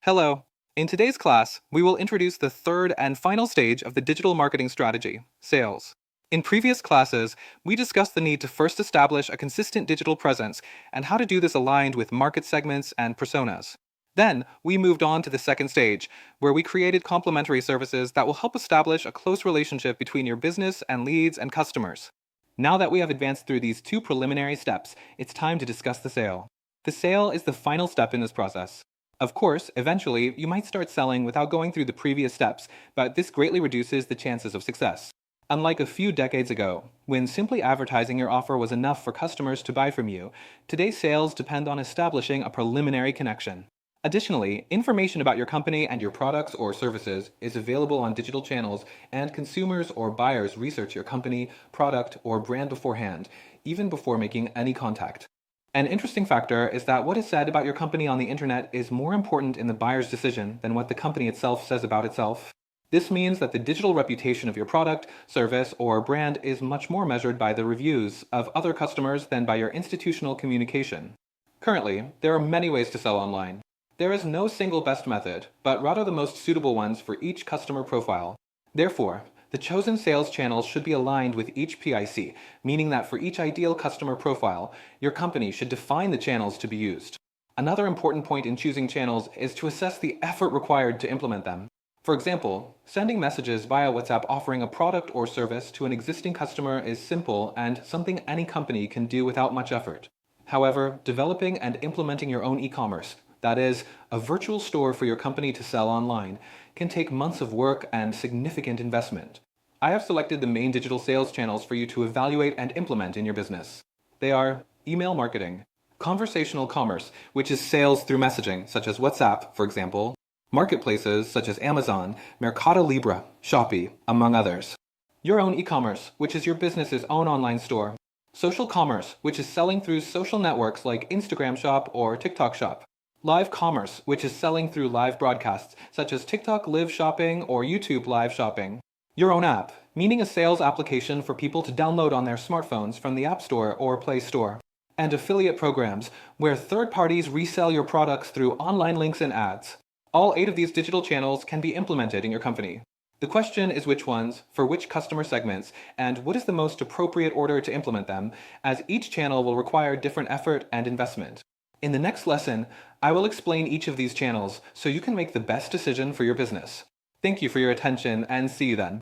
Hello. In today's class, we will introduce the third and final stage of the digital marketing strategy, sales. In previous classes, we discussed the need to first establish a consistent digital presence and how to do this aligned with market segments and personas. Then, we moved on to the second stage, where we created complementary services that will help establish a close relationship between your business and leads and customers. Now that we have advanced through these two preliminary steps, it's time to discuss the sale. The sale is the final step in this process. Of course, eventually, you might start selling without going through the previous steps, but this greatly reduces the chances of success. Unlike a few decades ago, when simply advertising your offer was enough for customers to buy from you, today's sales depend on establishing a preliminary connection. Additionally, information about your company and your products or services is available on digital channels, and consumers or buyers research your company, product, or brand beforehand, even before making any contact. An interesting factor is that what is said about your company on the internet is more important in the buyer's decision than what the company itself says about itself. This means that the digital reputation of your product, service, or brand is much more measured by the reviews of other customers than by your institutional communication. Currently, there are many ways to sell online. There is no single best method, but rather the most suitable ones for each customer profile. Therefore, the chosen sales channels should be aligned with each PIC, meaning that for each ideal customer profile, your company should define the channels to be used. Another important point in choosing channels is to assess the effort required to implement them. For example, sending messages via WhatsApp offering a product or service to an existing customer is simple and something any company can do without much effort. However, developing and implementing your own e-commerce, that is, a virtual store for your company to sell online, can take months of work and significant investment. I have selected the main digital sales channels for you to evaluate and implement in your business. They are email marketing, conversational commerce, which is sales through messaging, such as WhatsApp, for example, marketplaces such as Amazon, Mercado Libre, Shopee, among others. Your own e-commerce, which is your business's own online store. Social commerce, which is selling through social networks like Instagram Shop or TikTok Shop. Live commerce, which is selling through live broadcasts, such as TikTok Live Shopping or YouTube Live Shopping. Your own app, meaning a sales application for people to download on their smartphones from the App Store or Play Store. And affiliate programs, where third parties resell your products through online links and ads. All 8 of these digital channels can be implemented in your company. The question is which ones, for which customer segments, and what is the most appropriate order to implement them, as each channel will require different effort and investment. In the next lesson, I will explain each of these channels so you can make the best decision for your business. Thank you for your attention, and see you then.